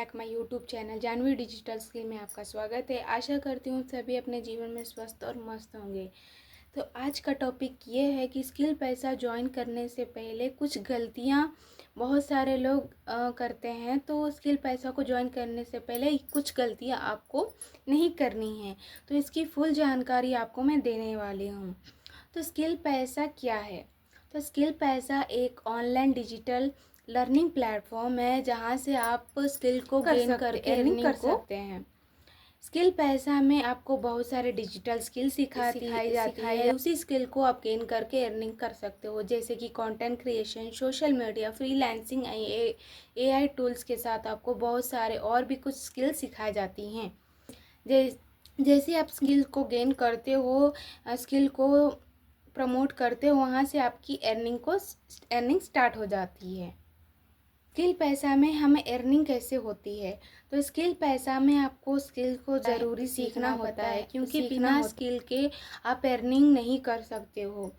Back my YouTube channel Janvi digital skill में आपका स्वागत है। आशा करती हूँ सभी अपने जीवन में स्वस्थ और मस्त होंगे। तो आज का टॉपिक ये है कि स्किल पैसा ज्वाइन करने से पहले कुछ गलतियाँ बहुत सारे लोग करते हैं। तो स्किल पैसा को ज्वाइन करने से पहले कुछ गलतियाँ आपको नहीं करनी है, तो इसकी फुल जानकारी आपको मैं देने वाली हूँ। तो स्किल पैसा क्या है? तो स्किल पैसा एक ऑनलाइन डिजिटल लर्निंग प्लेटफॉर्म है जहाँ से आप स्किल को गेन करके अर्निंग कर सकते हैं। स्किल पैसा में आपको बहुत सारे डिजिटल स्किल सिखाई जाती है। उसी स्किल को आप गेन करके अर्निंग कर सकते हो, जैसे कि content creation, social media, freelancing, AI tools के साथ आपको बहुत सारे और भी कुछ स्किल सिखाई जाती हैं। जैसे आप स्किल को गेन करते हो, स्किल को प्रमोट करते हो, वहाँ से आपकी अर्निंग स्टार्ट हो जाती है। स्किल पैसा में हमें अर्निंग कैसे होती है? तो स्किल पैसा में आपको स्किल को ज़रूरी सीखना होता है, क्योंकि बिना स्किल के आप अर्निंग नहीं कर सकते हो।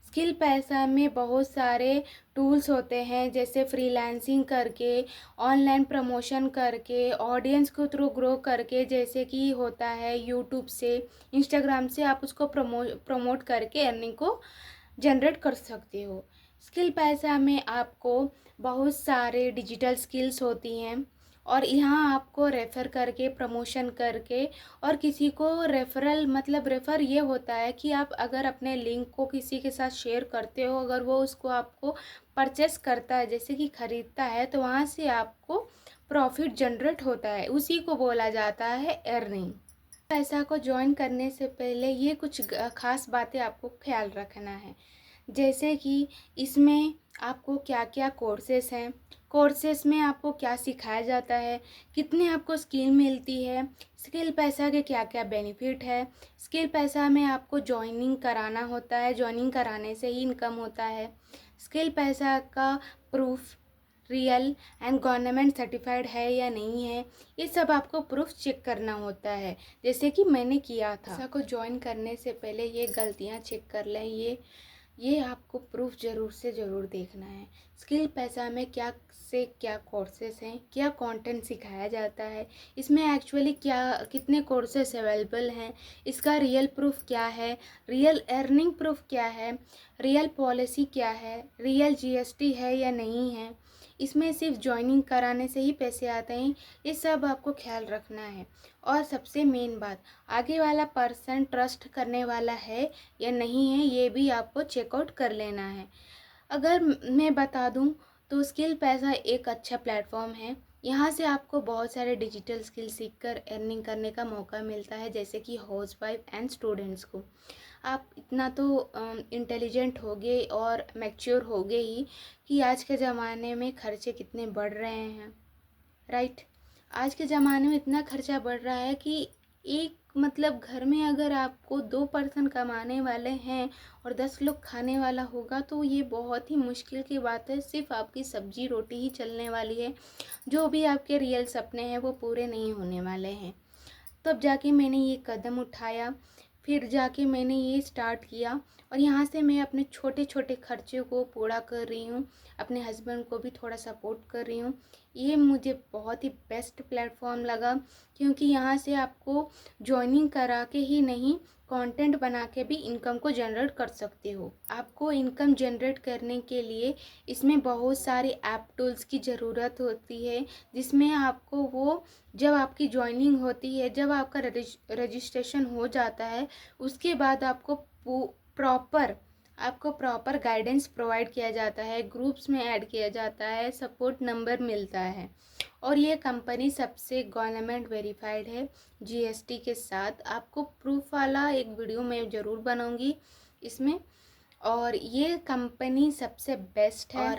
स्किल पैसा में बहुत सारे टूल्स होते हैं, जैसे फ्रीलांसिंग करके, ऑनलाइन प्रमोशन करके, ऑडियंस को थ्रू ग्रो करके, जैसे कि होता है यूट्यूब से, इंस्टाग्राम से आप उसको प्रमोट करके अर्निंग को जनरेट कर सकते हो। स्किल पैसा में आपको बहुत सारे डिजिटल स्किल्स होती हैं और यहाँ आपको रेफ़र करके, प्रमोशन करके, और किसी को रेफ़र ये होता है कि आप अगर अपने लिंक को किसी के साथ शेयर करते हो, अगर वो उसको आपको परचेस करता है, जैसे कि ख़रीदता है, तो वहाँ से आपको प्रॉफिट जनरेट होता है। उसी को बोला जाता है अर्निंग। पैसा को ज्वाइन करने से पहले ये कुछ ख़ास बातें आपको ख्याल रखना है, जैसे कि इसमें आपको क्या क्या कोर्सेस हैं, कोर्सेस में आपको क्या सिखाया जाता है, कितने आपको स्किल मिलती है, स्किल पैसा के क्या क्या बेनिफिट है। स्किल पैसा में आपको ज्वाइनिंग कराना होता है, ज्वाइनिंग कराने से ही इनकम होता है। स्किल पैसा का proof real and government certified है या नहीं है, ये सब आपको प्रूफ चेक करना होता है, जैसे कि मैंने किया था। पैसा को ज्वाइन करने से पहले ये गलतियाँ चेक कर लें, ये आपको प्रूफ ज़रूर से ज़रूर देखना है। स्किल पैसा में क्या से क्या कोर्सेस हैं, क्या कंटेंट सिखाया जाता है, इसमें एक्चुअली कितने कोर्सेस अवेलेबल हैं, इसका रियल प्रूफ क्या है, रियल अर्निंग प्रूफ क्या है, रियल पॉलिसी क्या है, रियल जीएसटी है या नहीं है, इसमें सिर्फ ज्वाइनिंग कराने से ही पैसे आते हैं, ये सब आपको ख्याल रखना है। और सबसे मेन बात, आगे वाला पर्सन ट्रस्ट करने वाला है या नहीं है, ये भी आपको चेकआउट कर लेना है। अगर मैं बता दूं तो स्किल पैसा एक अच्छा प्लेटफॉर्म है। यहाँ से आपको बहुत सारे डिजिटल स्किल सीखकर अर्निंग करने का मौका मिलता है, जैसे कि हाउसवाइफ एंड स्टूडेंट्स को। आप इतना तो इंटेलिजेंट होगे और मैच्योर होगे ही कि आज के ज़माने में खर्चे कितने बढ़ रहे हैं, राइट। आज के ज़माने में इतना खर्चा बढ़ रहा है कि एक घर में अगर आपको 2 पर्सन कमाने वाले हैं और 10 लोग खाने वाला होगा, तो ये बहुत ही मुश्किल की बात है। सिर्फ आपकी सब्जी रोटी ही चलने वाली है, जो भी आपके रियल सपने हैं वो पूरे नहीं होने वाले हैं। तब जाके मैंने ये कदम उठाया, फिर जाके मैंने ये स्टार्ट किया, और यहाँ से मैं अपने छोटे छोटे खर्चे को पूरा कर रही हूँ, अपने हस्बैंड को भी थोड़ा सपोर्ट कर रही हूँ। ये मुझे बहुत ही बेस्ट प्लेटफॉर्म लगा, क्योंकि यहाँ से आपको जॉइनिंग करा के ही नहीं, कंटेंट बना के भी इनकम को जनरेट कर सकते हो। आपको इनकम जनरेट करने के लिए इसमें बहुत सारे ऐप टूल्स की ज़रूरत होती है, जिसमें आपको वो जब आपकी ज्वाइनिंग होती है, जब आपका रजिस्ट्रेशन हो जाता है, उसके बाद आपको प्रॉपर गाइडेंस प्रोवाइड किया जाता है, ग्रुप्स में ऐड किया जाता है, सपोर्ट नंबर मिलता है, और ये कंपनी सबसे गवर्नमेंट वेरीफाइड है जीएसटी के साथ। आपको प्रूफ वाला एक वीडियो मैं ज़रूर बनाऊंगी इसमें। और ये कंपनी सबसे बेस्ट है,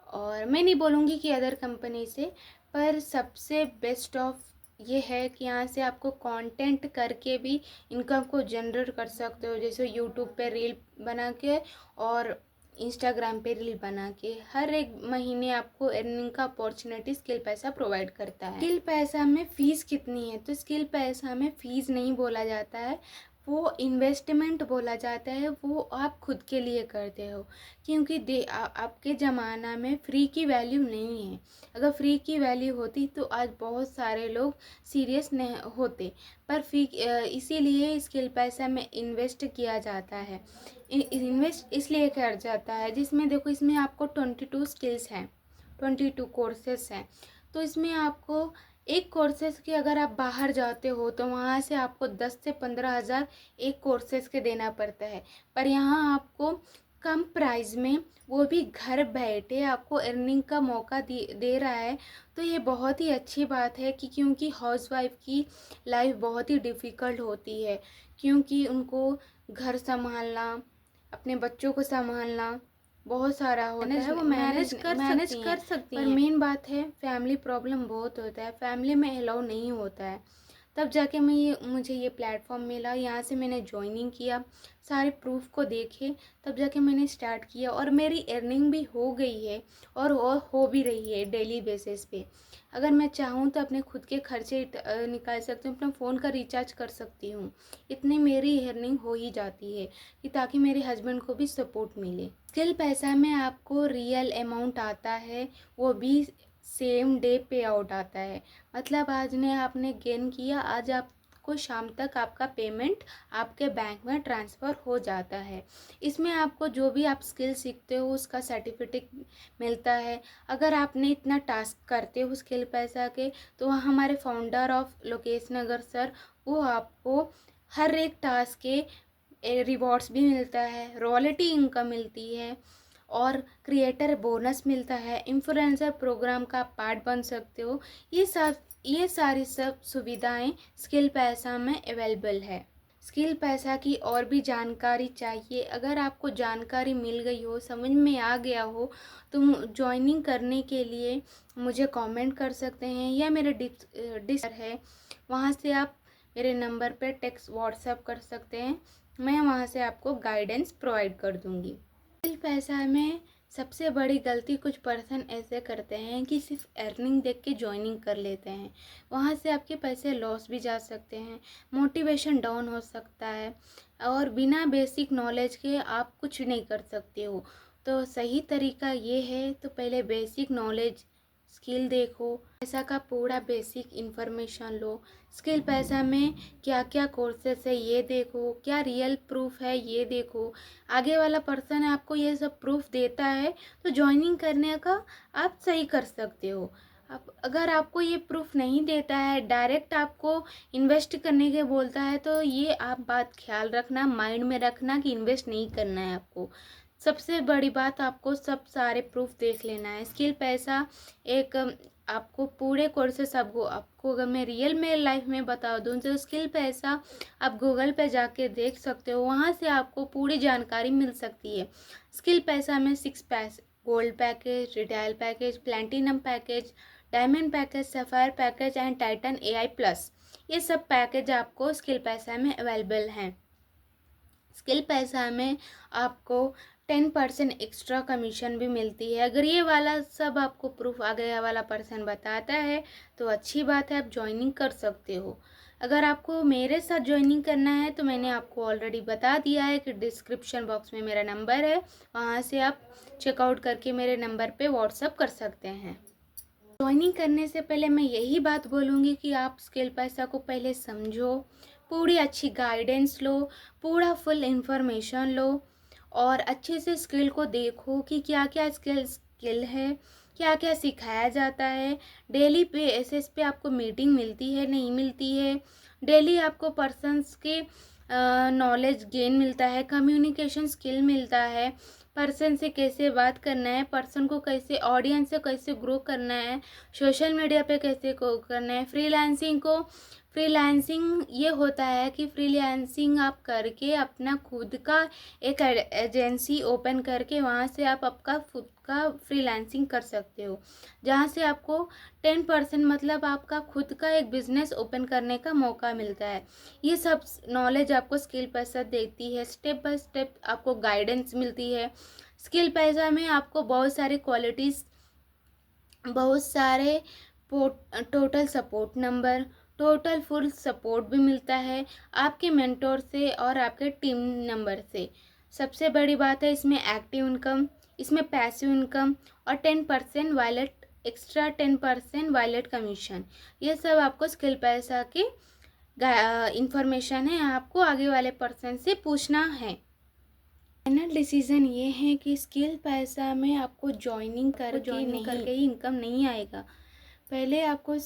और मैं नहीं बोलूँगी कि अदर कंपनी से, पर सबसे बेस्ट ऑफ ये है कि यहाँ से आपको कंटेंट करके भी इनकम को जनरेट कर सकते हो, जैसे यूट्यूब पे रील बना के और इंस्टाग्राम पे रील बना के हर एक महीने आपको अर्निंग का अपॉर्चुनिटी स्किल पैसा प्रोवाइड करता है। स्किल पैसा में फ़ीस कितनी है? तो स्किल पैसा में फ़ीस नहीं बोला जाता है, वो इन्वेस्टमेंट बोला जाता है, वो आप खुद के लिए करते हो, क्योंकि आपके ज़माना में फ्री की वैल्यू नहीं है। अगर फ्री की वैल्यू होती तो आज बहुत सारे लोग सीरियस नहीं होते, पर इसीलिए स्किल पैसा में इन्वेस्ट किया जाता है। इन्वेस्ट इसलिए किया जाता है जिसमें देखो, इसमें आपको 22 स्किल्स हैं, 22 कोर्सेस हैं। तो इसमें आपको एक कोर्सेज के अगर आप बाहर जाते हो तो वहाँ से आपको 10 से 15 हज़ार एक कोर्सेज के देना पड़ता है, पर यहाँ आपको कम प्राइस में, वो भी घर बैठे आपको अर्निंग का मौका दे रहा है। तो ये बहुत ही अच्छी बात है कि क्योंकि हाउसवाइफ की लाइफ बहुत ही डिफ़िकल्ट होती है, क्योंकि उनको घर संभालना, अपने बच्चों को संभालना बहुत सारा होता है, वो मैनेज कर सकती हैं, पर मेन बात है फैमिली प्रॉब्लम बहुत होता है, फैमिली में अलाउ नहीं होता है। तब जाके मुझे ये प्लेटफॉर्म मिला, यहाँ से मैंने ज्वाइनिंग किया, सारे प्रूफ को देखे, तब जाके मैंने स्टार्ट किया, और मेरी अर्निंग भी हो गई है और हो भी रही है डेली बेसिस पे। अगर मैं चाहूँ तो अपने खुद के खर्चे निकाल सकती हूँ, अपना फ़ोन का रिचार्ज कर सकती हूँ, इतनी मेरी अर्निंग हो ही जाती है कि ताकि मेरे हस्बैंड को भी सपोर्ट मिले। स्किल पैसा में आपको रियल अमाउंट आता है, वो भी सेम डे पे आउट आता है। मतलब आज ने आपने गेन किया, आज आपको शाम तक आपका पेमेंट आपके बैंक में ट्रांसफ़र हो जाता है। इसमें आपको जो भी आप स्किल सीखते हो उसका सर्टिफिकेट मिलता है। अगर आपने इतना टास्क करते हो स्किल पैसा के, तो हमारे founder of Lokesh Nagar sir, वो आपको हर एक टास्क के रिवॉर्ड्स भी मिलता है, रॉयल्टी इनकम मिलती है, और क्रिएटर बोनस मिलता है, इन्फ्लुएंसर प्रोग्राम का पार्ट बन सकते हो। ये सारी सब सुविधाएं स्किल पैसा में अवेलेबल है। स्किल पैसा की और भी जानकारी चाहिए, अगर आपको जानकारी मिल गई हो, समझ में आ गया हो, तो ज्वाइनिंग करने के लिए मुझे कमेंट कर सकते हैं, या मेरे डिस है, वहाँ से आप मेरे नंबर पर टेक्स्ट व्हाट्सएप कर सकते हैं, मैं वहाँ से आपको गाइडेंस प्रोवाइड कर दूँगी। स्किल पैसा में सबसे बड़ी गलती कुछ पर्सन ऐसे करते हैं कि सिर्फ अर्निंग देख के ज्वाइनिंग कर लेते हैं, वहाँ से आपके पैसे लॉस भी जा सकते हैं, मोटिवेशन डाउन हो सकता है, और बिना बेसिक नॉलेज के आप कुछ नहीं कर सकते हो। तो सही तरीका ये है, तो पहले बेसिक नॉलेज स्किल देखो, पैसा का पूरा बेसिक इन्फॉर्मेशन लो, स्किल पैसा में क्या क्या कोर्सेस है ये देखो, क्या रियल प्रूफ है ये देखो, आगे वाला पर्सन आपको ये सब प्रूफ देता है तो ज्वाइनिंग करने का आप सही कर सकते हो। आप अगर आपको ये प्रूफ नहीं देता है, डायरेक्ट आपको इन्वेस्ट करने के बोलता है, तो ये आप बात ख्याल रखना, माइंड में रखना कि इन्वेस्ट नहीं करना है आपको। सबसे बड़ी बात, आपको सब सारे प्रूफ देख लेना है। स्किल पैसा एक आपको पूरे कोर्सेस आपको अगर मैं रियल में लाइफ में बता दूं तो स्किल पैसा आप गूगल पे जाके देख सकते हो, वहाँ से आपको पूरी जानकारी मिल सकती है। स्किल पैसा में 6 पैस gold package, retail package, platinum package, diamond package, sapphire package and Titan AI plus, ये सब पैकेज आपको स्किल पैसा में अवेलेबल हैं। स्किल पैसा में आपको 10% एक्स्ट्रा कमीशन भी मिलती है। अगर ये वाला सब आपको प्रूफ आ गया वाला पर्सन बताता है तो अच्छी बात है, आप ज्वाइनिंग कर सकते हो। अगर आपको मेरे साथ ज्वाइनिंग करना है तो मैंने आपको ऑलरेडी बता दिया है कि डिस्क्रिप्शन बॉक्स में मेरा नंबर है, वहाँ से आप चेकआउट करके मेरे नंबर पे व्हाट्सअप कर सकते हैं। ज्वाइनिंग करने से पहले मैं यही बात बोलूँगी कि आप स्किल पैसा को पहले समझो, पूरी अच्छी गाइडेंस लो, पूरा फुल इंफॉर्मेशन लो, और अच्छे से स्किल को देखो कि क्या क्या स्किल है, क्या क्या सिखाया जाता है। डेली बेसिस पे आपको मीटिंग मिलती है नहीं मिलती है, डेली आपको पर्सन्स के नॉलेज गेन मिलता है, कम्युनिकेशन स्किल मिलता है, पर्सन से कैसे बात करना है, पर्सन को कैसे ऑडियंस से कैसे ग्रो करना है, सोशल मीडिया पे कैसे करना है। फ्रीलांसिंग ये होता है कि फ्रीलांसिंग आप करके अपना खुद का एक एजेंसी ओपन करके वहाँ से आप आपका खुद का फ्रीलांसिंग कर सकते हो, जहाँ से आपको 10% मतलब आपका खुद का एक बिजनेस ओपन करने का मौका मिलता है। ये सब नॉलेज आपको स्किल पैसा देती है, स्टेप बाय स्टेप आपको गाइडेंस मिलती है। स्किल पैसा में आपको बहुत सारी क्वालिटीज़, बहुत सारे total support number, total full support भी मिलता है आपके मेंटोर से और आपके टीम मेंबर से। सबसे बड़ी बात है इसमें एक्टिव इनकम, इसमें पैसिव इनकम और 10% वायलेट, एक्स्ट्रा 10% वायलेट कमीशन। ये सब आपको स्किल पैसा की इंफॉर्मेशन है, आपको आगे वाले पर्सन से पूछना है। फाइनल डिसीजन ये है कि स्किल पैसा में आपको ज्वाइनिंग करके ही इनकम नहीं आएगा। पहले आपको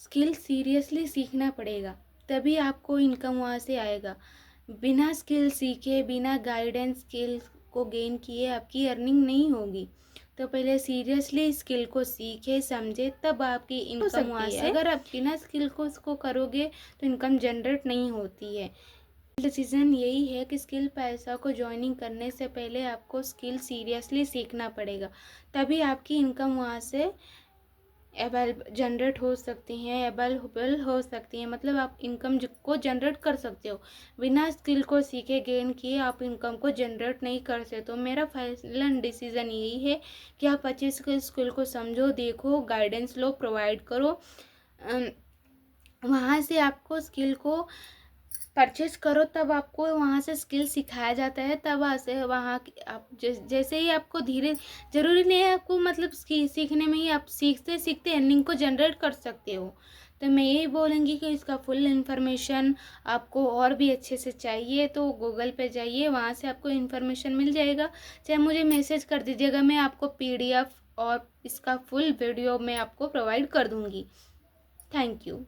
स्किल सीरियसली सीखना पड़ेगा, तभी आपको इनकम वहाँ से आएगा। बिना स्किल सीखे, बिना गाइडेंस स्किल को गेन किए आपकी अर्निंग नहीं होगी। तो पहले सीरियसली स्किल को सीखे समझे, तब आपकी इनकम वहाँ से। अगर आप बिना स्किल को उसको करोगे तो इनकम जनरेट नहीं होती है। डिसीजन यही है कि स्किल पैसा को ज्वाइनिंग करने से पहले आपको स्किल सीरियसली सीखना पड़ेगा, तभी आपकी इनकम वहाँ से जनरेट हो सकती हैं, अवेलेबल हो सकती हैं। मतलब आप इनकम को जनरेट कर सकते हो। बिना स्किल को सीखे गेन किए आप इनकम को जनरेट नहीं कर सकते। तो मेरा फाइनल डिसीजन यही है कि आप अच्छे से स्किल को समझो, देखो, गाइडेंस लो, प्रोवाइड करो, वहाँ से आपको स्किल को परचेस करो, तब आपको वहाँ से स्किल सिखाया जाता है। तब ऐसे वहाँ आप जैसे ही आपको धीरे, ज़रूरी नहीं है आपको मतलब सीखने में ही आप सीखते सीखते अर्निंग को जनरेट कर सकते हो। तो मैं यही बोलूँगी कि इसका फुल इन्फॉर्मेशन आपको और भी अच्छे से चाहिए तो गूगल पे जाइए, वहाँ से आपको इन्फॉर्मेशन मिल जाएगा। चाहे मुझे मैसेज कर दीजिएगा, मैं आपको PDF और इसका फुल वीडियो मैं आपको प्रोवाइड कर दूँगी। Thank you.